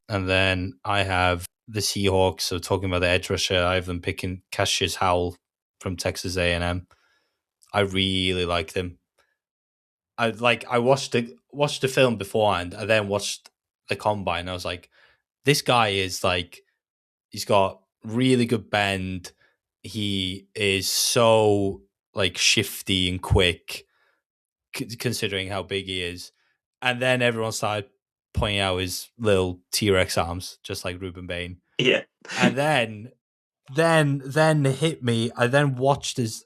And then I have the Seahawks. So talking about the edge rusher, I have them picking Cassius Howell from Texas A&M. I really like him. I watched the film beforehand. I then watched the combine. I was like, this guy is like, he's got really good bend. He is so like shifty and quick, considering how big he is. And then everyone started pointing out his little T-Rex arms, just like Ruben Bain. Yeah. And then it hit me. I watched his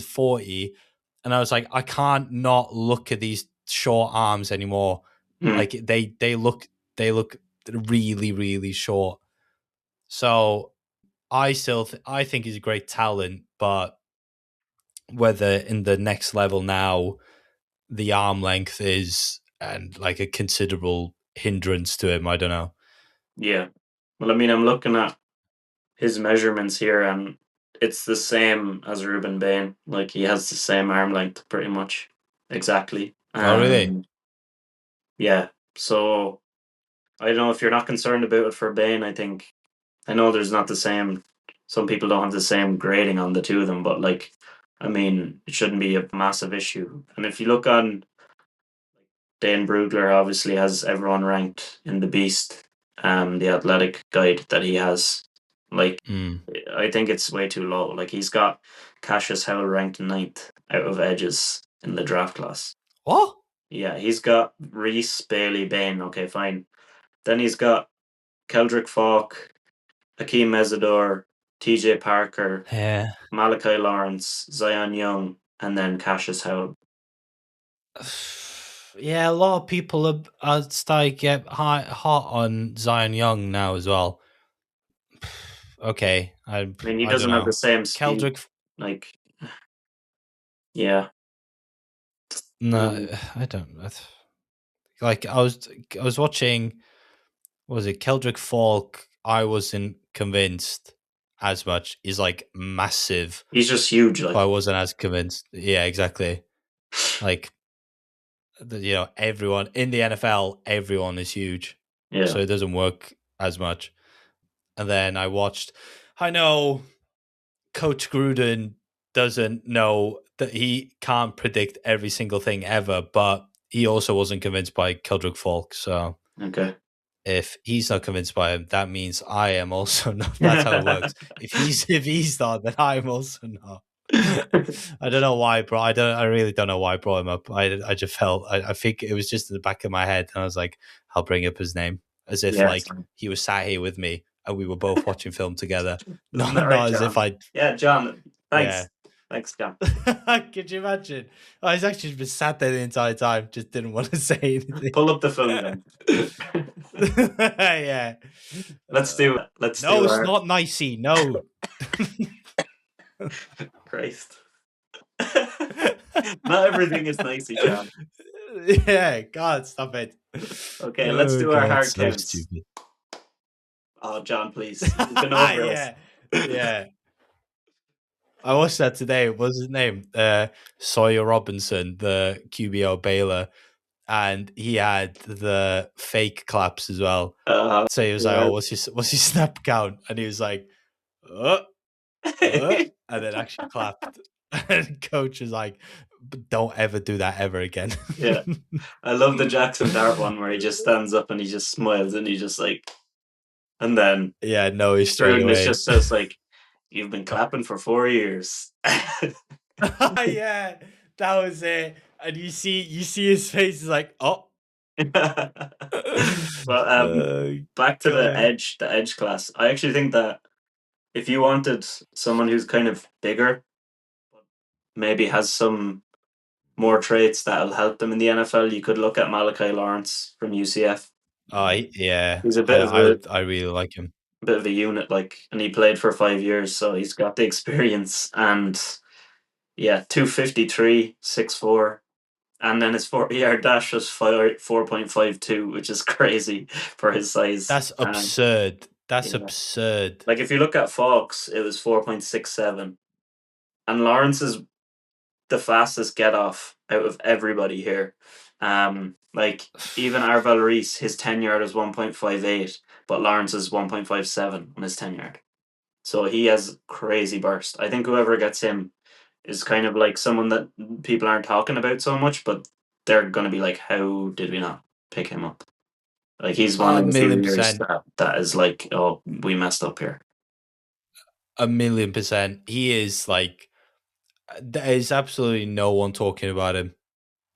40, and I was like, I can't not look at these short arms anymore. Like they look really, really short. So I think he's a great talent, but whether in the next level now the arm length is and like a considerable hindrance to him, I don't know. Yeah. Well, I mean, I'm looking at his measurements here, and it's the same as Ruben Bain. Like, he has the same arm length, pretty much, exactly. Oh, really? Yeah. So I don't know if you're not concerned about it for Bain. I know there's not the same. Some people don't have the same grading on the two of them, but like, I mean, it shouldn't be a massive issue. And if you look on, Dane Brugler obviously has everyone ranked in the Beast, the athletic guide that he has. Like, I think it's way too low. Like, he's got Cassius Howell ranked 9th out of edges in the draft class. What? Yeah, he's got Reese, Bailey, Bain. Okay, fine. Then he's got Keldrick Falk, Hakeem Mesidor, TJ Parker, Yeah. Malachi Lawrence, Zion Young, and then Cassius Howell. Yeah, a lot of people are starting to get hot on Zion Young now as well. Okay, I mean, he I doesn't don't have know. the same speed. Keldrick, Like, yeah. no, I don't. Like I was watching. What was it Keldrick Falk? I wasn't convinced as much. He's like massive. He's just huge. But Like, I wasn't as convinced. Yeah, exactly. Like, everyone in the NFL, everyone is huge. yeah. So it doesn't work as much. And then I know Coach Gruden doesn't know that he can't predict every single thing ever, but he also wasn't convinced by Keldrick Falk. So Okay. if he's not convinced by him, that means I am also not. That's how it works. If he's not, then I'm also not. I don't know why, bro. I really don't know why I brought him up. I just felt. I think it was just in the back of my head, and I was like, I'll bring up his name as if like he was sat here with me and we were both watching film together. Not right, as John? if I. Yeah, John. Thanks. Yeah. Thanks, John. Could you imagine? I was actually just sat there the entire time, just didn't want to say anything. Pull up the film, John. Yeah. Let's do. No, it's not nicey. No. Christ. Not everything is nicey, John. Yeah, God, stop it. Okay, let's do our hard so counts. Stupid. Oh, John, please. You've been over us. Yeah. I watched that today. What's his name? Sawyer Robinson, the QBO Baylor, and he had the fake claps as well. So he was like, "Oh, what's your snap count?" And he was like, and then actually clapped. And coach was like, "Don't ever do that ever again." Yeah, I love the Jackson Dart one where he just stands up and he just smiles and he just like, and then he's straight away. It just says like, "You've been clapping for 4 years." Yeah, that was it. And you see his face is like, oh. But back to the edge class. I actually think that if you wanted someone who's kind of bigger, maybe has some more traits that'll help them in the NFL, you could look at Malachi Lawrence from UCF. Oh, yeah. He's a bit I really like him. bit of a unit, like, and he played for 5 years, so he's got the experience. And yeah, 253, 6'4", and then his 40-yard dash was 4.52, which is crazy for his size. That's absurd. That's Yeah, absurd. like if you look at Fox, it was 4.67, and Lawrence is the fastest get off out of everybody here. Like even Arvel Reese, his 10 yard is 1.58, but Lawrence is 1.57 on his 10 yard. So he has crazy burst. I think whoever gets him is kind of like someone that people aren't talking about so much, but they're gonna be like, how did we not pick him up? Like he's one A of the few million years percent. that is like, oh, we messed up here. 1,000,000%. He is like, there is absolutely no one talking about him,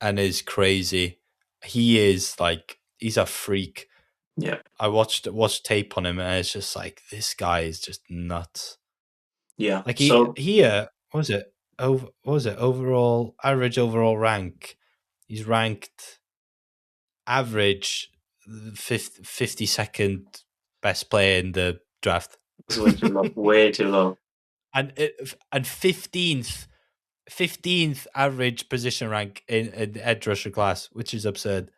and is crazy. He is like, he's a freak. Yeah, I watched tape on him, and it's just like, this guy is just nuts. yeah. Like So what was it? What was it? Overall average overall rank. He's ranked average 52nd best player in the draft. it's way too low. Way too low. and 15th average position rank in the edge rusher class, which is absurd.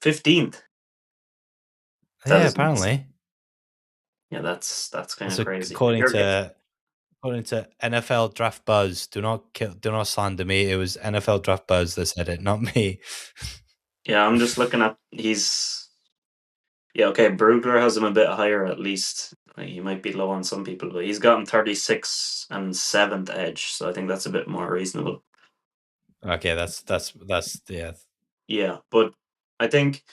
15th. That Yeah, is nuts. apparently. Yeah, that's kind of Also, crazy. If you're according to NFL Draft Buzz, do not slander me. It was NFL Draft Buzz that said it, not me. yeah, I'm just looking at okay. Brugler has him a bit higher at least. Like, he might be low on some people, but he's gotten 36 and 7th edge, so I think that's a bit more reasonable. Okay, that's yeah. Yeah, but I think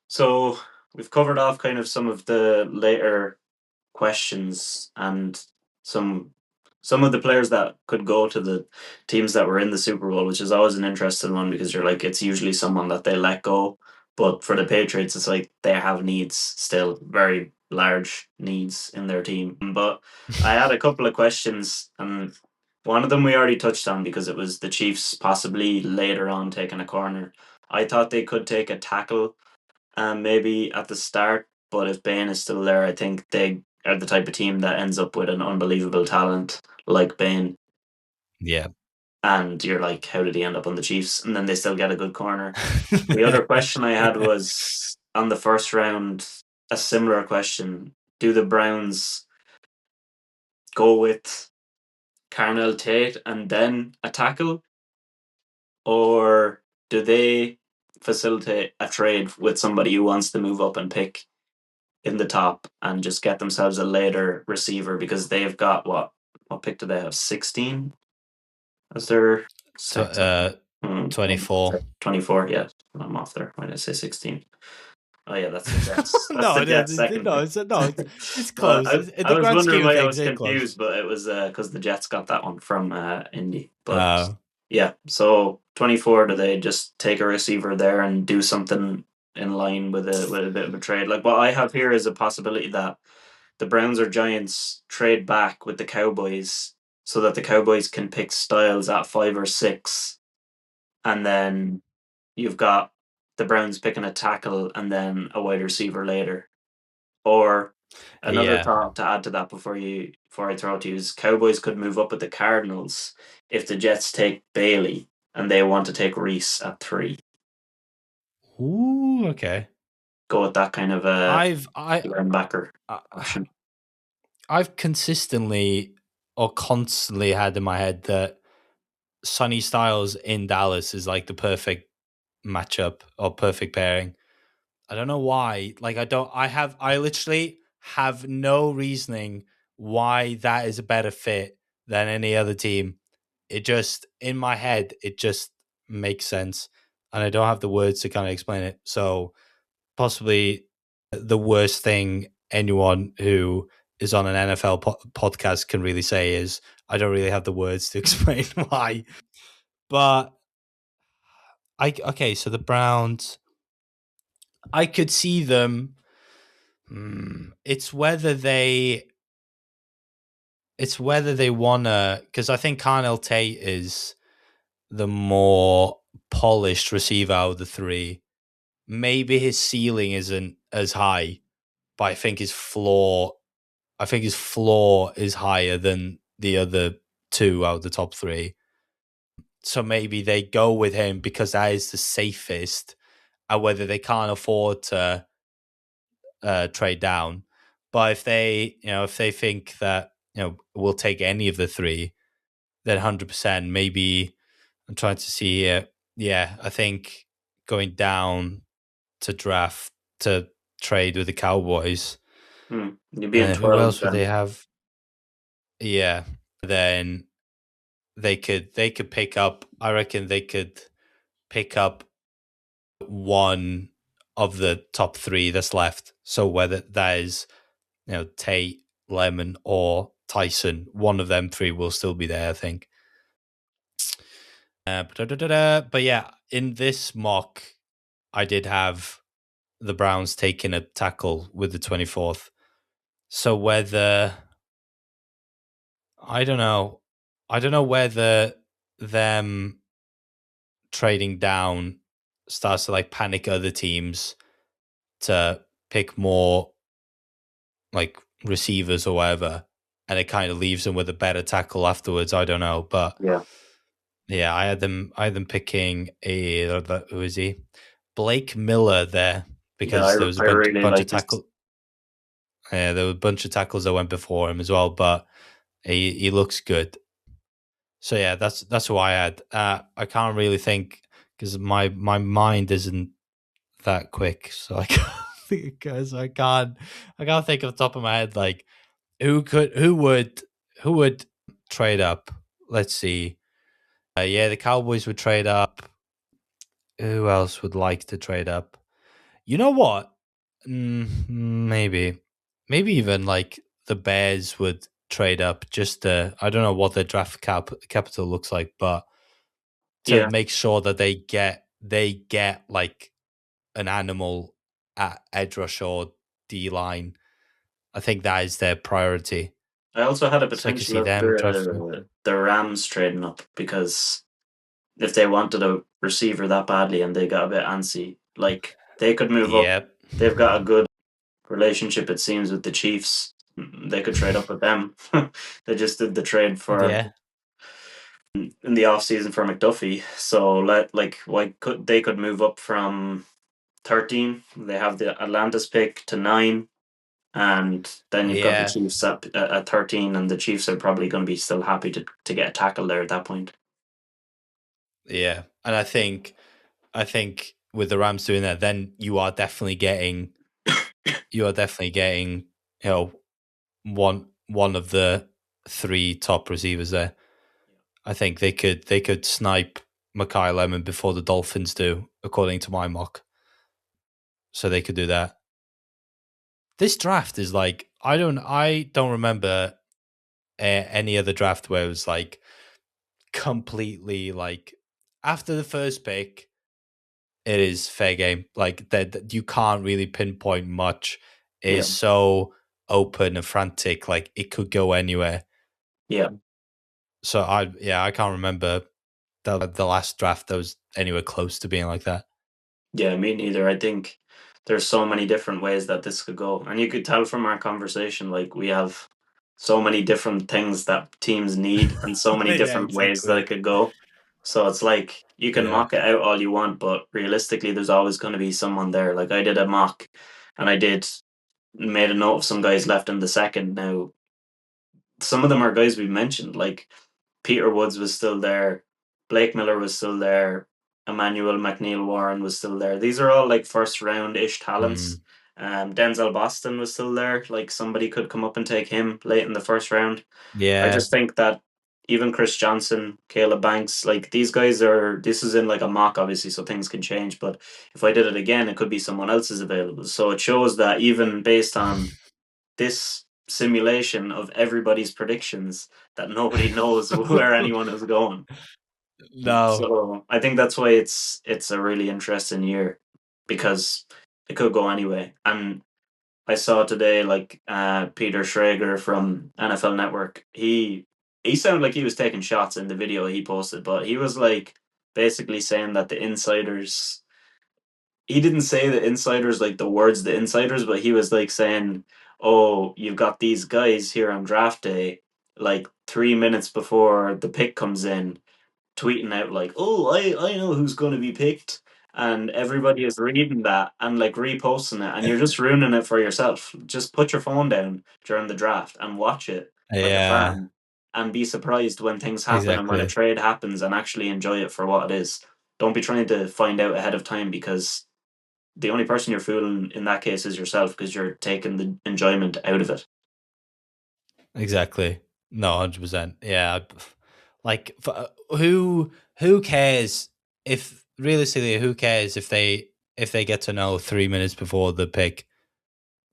so. We've covered off kind of some of the later questions and some some of the players that could go to the teams that were in the Super Bowl, which is always an interesting one because you're like it's usually someone that they let go. But for the Patriots, it's like they have needs still, very large needs in their team. But I had a couple of questions, and one of them we already touched on because it was the Chiefs possibly later on taking a corner. I thought they could take a tackle maybe at the start. But if Bain is still there, I think they are the type of team that ends up with an unbelievable talent like Bain. Yeah. And you're like, how did he end up on the Chiefs? And then they still get a good corner. The other question I had was on the first round, a similar question. Do the Browns go with Carnell Tate and then a tackle? Or do they facilitate a trade with somebody who wants to move up and pick in the top and just get themselves a later receiver because they've got what pick do they have? 16 as their second. 24. 24, yeah. I'm off there. Why did I say 16? Oh yeah, that's the Jets. That's No, the Jets second pick. it's close. Well, In I the was grand wondering scheme of why I things, was it's close. confused, but it was because the Jets got that one from Indy. But yeah, so 24, do they just take a receiver there and do something in line with a bit of a trade? Like what I have here is a possibility that the Browns or Giants trade back with the Cowboys so that the Cowboys can pick Styles at 5 or 6, and then you've got the Browns picking a tackle and then a wide receiver later. Or another Yeah. thought to add to that before I throw it to you is Cowboys could move up with the Cardinals if the Jets take Bailey and they want to take Reese at 3. Ooh, okay. Go with that kind of linebacker option. I've consistently or constantly had in my head that Sonny Styles in Dallas is like the perfect matchup or perfect pairing. I don't know why. Like I literally have no reasoning why that is a better fit than any other team. It just in my head it just makes sense, and I don't have the words to kind of explain it. So possibly the worst thing anyone who is on an NFL podcast can really say is I don't really have the words to explain why. But so the Browns, I could see them. It's whether they wanna, because I think Carnell Tate is the more polished receiver out of the three. Maybe his ceiling isn't as high, but I think his floor I think his floor is higher than the other two out of the top three. So maybe they go with him because that is the safest, and whether they can't afford to trade down. But if they think that we'll take any of the three, then 100%. Maybe I'm trying to see here. Yeah, I think going down to draft to trade with the Cowboys. You'd be in Who 12 else would they then. have? Yeah, then they could pick up. I reckon they could pick up one of the top three that's left. So whether that is Tate, Lemon, or Tyson, one of them three will still be there. I think. But yeah, in this mock, I did have the Browns taking a tackle with the 24th. So whether I don't know, whether them trading down starts to like panic other teams to pick more like receivers or whatever, and it kind of leaves them with a better tackle afterwards. I don't know, but Yeah. yeah, I had them. Picking who is he? Blake Miller there Yeah, because there was a I bunch really bunch of like this. tackle. Yeah, there were a bunch of tackles that went before him as well, but he looks good. So yeah, that's who I had. I can't really think because my mind isn't that quick, so I can't because I can't think off the top of my head like who would trade up. Let's see. Yeah, the Cowboys would trade up. Who else would like to trade up? You know what? Maybe even like the Bears would trade up just to, I don't know what their draft capital looks like, but to Yeah, make sure that they get like an animal at edge rush or D line. I think that is their priority. I also had a So I can potential see of them drafting. the Rams trading up because if they wanted a receiver that badly and they got a bit antsy, like they could move up. Yep. They've got a good relationship, it seems, with the Chiefs. They could trade up with them. They just did the trade for Yeah. in the off season for McDuffie. So why could they could move up from 13? They have the Atlantis pick to 9. And then you've got the Yeah. Chiefs at 13, and the Chiefs are probably going to be still happy to get a tackle there at that point. Yeah. And I think with the Rams doing that, then you are definitely getting one of the three top receivers there. I think they could snipe Makai Lemon before the Dolphins do, according to my mock. So they could do that. This draft is like I don't remember any other draft where it was like completely like after the first pick, it is fair game. Like that you can't really pinpoint much. It Yeah, is so open and frantic, like it could go anywhere. yeah, So I can't remember the last draft that was anywhere close to being like that. yeah. Me neither. I think there's so many different ways that this could go, and you could tell from our conversation, like we have so many different things that teams need, and so many Yeah, different ways that it exactly. could go. So it's like you can Yeah. mock it out all you want, but realistically, there's always going to be someone there. Like I did a mock, and I did made a note of some guys left in the second. Now some of them are guys we mentioned, like Peter Woods was still there, Blake Miller was still there, Emmanuel McNeil Warren was still there. These are all like first round ish talents. Mm. Denzel Boston was still there. Like somebody could come up and take him late in the first round. I Yeah. just think that even Chris Johnson, Caleb Banks, like these guys are. This is in like a mock, obviously, so things can change. But if I did it again, it could be someone else is available. So it shows that even based on this simulation of everybody's predictions that nobody knows where anyone is going. No. So I think that's why it's a really interesting year because it could go anyway. And I saw today like Peter Schrager from NFL Network. He sounded like he was taking shots in the video he posted, but he was like basically saying that the insiders he didn't say the insiders like the words the insiders, but he was like saying, oh, you've got these guys here on draft day, like 3 minutes before the pick comes in, tweeting out like, "Oh, I know who's going to be picked," and everybody is reading that and like reposting it, and you're just ruining it for yourself. Just put your phone down during the draft and watch it like a Yeah, fan, and be surprised when things happen and when a exactly. trade happens, and actually enjoy it for what it is. Don't be trying to find out ahead of time, because the only person you're fooling in that case is yourself, because you're taking the enjoyment out of it. Exactly. No, 100%. Yeah. Like who cares if realistically who cares if they get to know 3 minutes before the pick?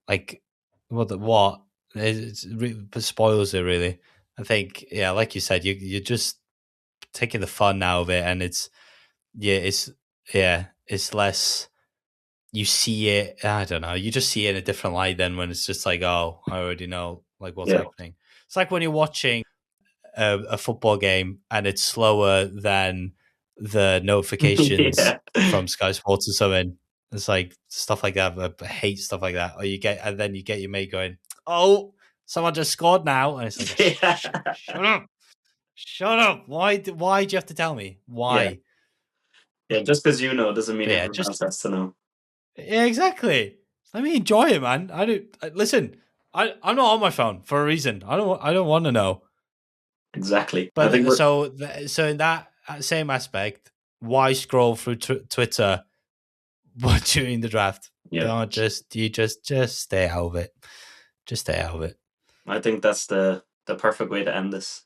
Like what it spoils it really. I think yeah, like you said, you're just taking the fun out of it, and it's less you see it. I don't know. You just see it in a different light than when it's just like, oh, I already know like what's Yeah. happening. It's like when you're watching a football game and it's slower than the notifications Yeah. from Sky Sports or something. It's like stuff like that. I hate stuff like that. Or and then you get your mate going, "Oh, someone just scored now," and it's like, Yeah. shut up, shut up. Why do you have to tell me? Yeah. Why?" Yeah. Just because you know doesn't mean But yeah, everyone else just has to know. yeah, exactly. Let me enjoy it, man. Listen. I'm not on my phone for a reason. I don't want to know. Exactly. I But think we're so in that same aspect, why scroll through Twitter during the draft? yeah. Don't just stay out of it. Just stay out of it. I think that's the perfect way to end this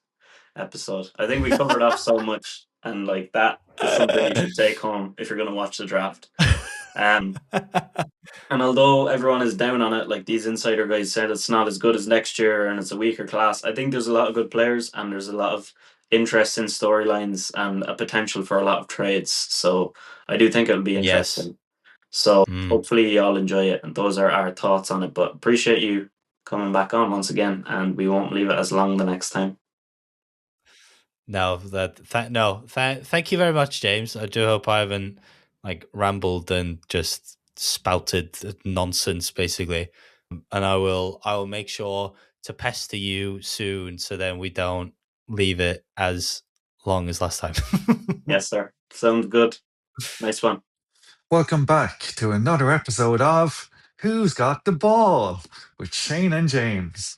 episode. I think we covered off so much, and like that is something you should take home if you're going to watch the draft. Um, and although everyone is down on it, like these insider guys said, it's not as good as next year and it's a weaker class. I think there's a lot of good players and there's a lot of interest in storylines and a potential for a lot of trades. So I do think it'll be Yes. interesting. So Mm. hopefully you all enjoy it, and those are our thoughts on it. But appreciate you coming back on once again, and we won't leave it as long the next time. No, thank you very much, James. I do hope I haven't like rambled and just spouted nonsense, basically. And I will make sure to pester you soon, so then we don't leave it as long as last time. Yes, sir. Sounds good. Nice one. Welcome back to another episode of Who's Got the Ball with Shane and James.